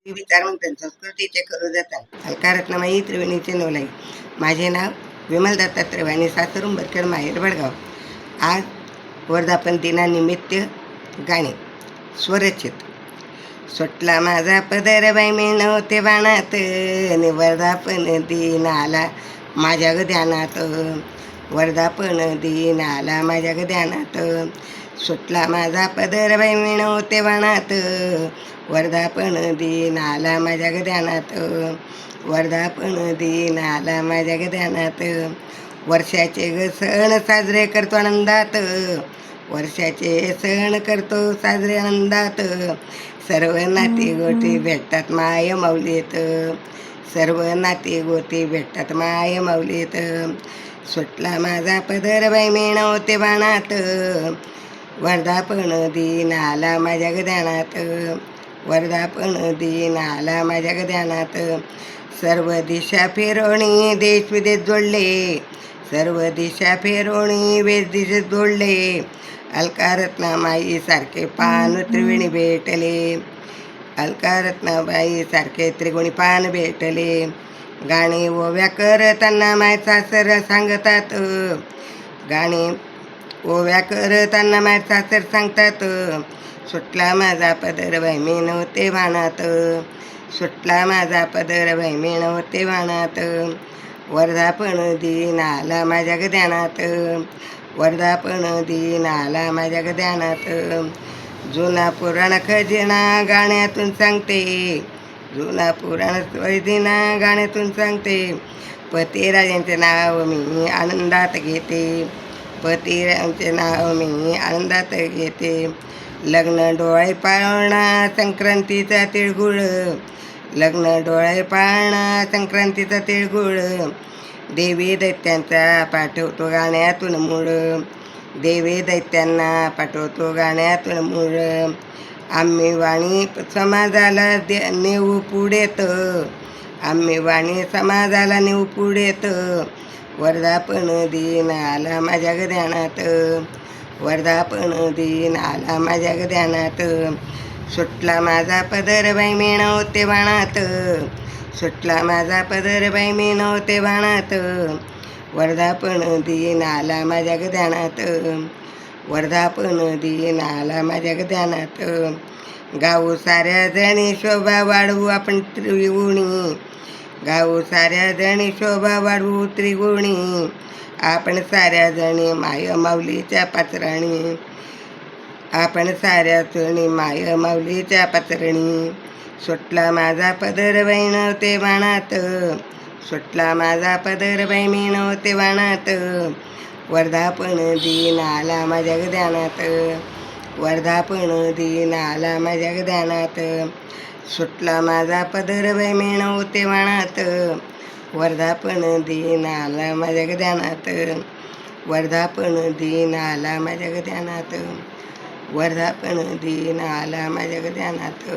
विचार म्हणतात संस्कृतीचे करू जातात अलकारत्नमाई त्रिवेणीचे नवलाई. माझे नाव विमल दत्तात्रय वाणी, सासरून बरखेड, माहेर बडगाव. आज वर्धापन दिनानिमित्त गाणे स्वरचित. सुटला माझा पदर बाई मी नव्हते बाणात, आणि वर्धापन दिन आला माझ्या ध्यानात. वर्धापन दिन आला माझ्या ध्यानात. सुटला माझा पदर बाई मी नव्हते बाणात, वर्धापन दिन आला माझ्या ध्यानात. वर्धापन दिन आला माझ्या ध्यानात. वर्षाचे सण साजरे करतो आनंदात, वर्षाचे सण करतो साजरे आनंदात. सर्व नाती गोती भेटतात माय माऊलीत, सर्व नाती गोती भेटतात माय माऊलीत. सुटला माझा पदर बाई मी नव्हते बाणात, वर्धापन दिन आला माझ्या ध्यानात. वर्धापन दिन आला माझ्या ध्यानात. सर्व दिशा फिरवणी देश विदेश जोडले, सर्व दिशा फिरवणी देश जोडले. अलकारत्नमाई सारखे पान त्रिवेणी भेटले, अलकारत्नबाई सारखे त्रिगुणी पान भेटले. गाणी ओव्या करताना माय सासर सांगतात, गाणी ओव्या करताना माय सासर सांगतात. सुटला माझा पदर बाई मी नव्हते बाणात, सुटला माझा पदर बाई मी नव्हते बाणात. वर्धापन दिन आला माझ्या ध्यानात, वर्धापन दिन आला माझ्या ध्यानात. जुना पुराण खजिना गाण्यातून सांगते, जुना पुराण खजिना गाण्यातून सांगते. पतिराजांचे नाव मी आनंदात घेते, पतिराजांचे नाव मी आनंदात घेते. लग्न डोळे पाळणा संक्रांतीचा तिळगुळ, लग्न डोळे पाळणा संक्रांतीचा तिळगुळ. देवी दैत्यांचा पाठवतो गाण्यातून मूळ, देवी दैत्यांना पाठवतो गाण्यातून मूळ. आम्ही वाणी समाजाला नेऊ पुढेत, आम्ही वाणी समाजाला नेऊ पुढेत. वर्धापन दिन आला माझ्या ध्यानात, वर्धापन दिन आला माझ्या ध्यानात. सुटला माझा पदर बाई मी नव्हते बाणात, सुटला माझा पदर बाई मी नव्हते बाणात. वर्धापन दिन आला माझ्या ध्यानात, वर्धापन दिन आला माझ्या ध्यानात. गाऊ साऱ्या जणी शोभा वाढवू आपण त्रिगुणी, गाऊ साऱ्या जणी शोभा वाढवू त्रिगुणी. आपण साऱ्या जणी माय माऊलीच्या पाचराणी, आपण साऱ्या जणी माय माऊलीच्या पाचरणी. सुटला माझा पदर बाई नव्हते बाणात, सुटला माझा पदर बाई मी नव्हते बाणात. वर्धापन दिन आला माझ्या ध्यानात, वर्धापन दिन आला माझ्या ध्यानात. सुटला माझा पदर बाई मी नव्हते बाणात, वर्धापन दिन आला माझ्या ध्यानात. वर्धापन दिन आला माझ्या ध्यानात, वर्धापन दिन आला माझ्या ध्यानात.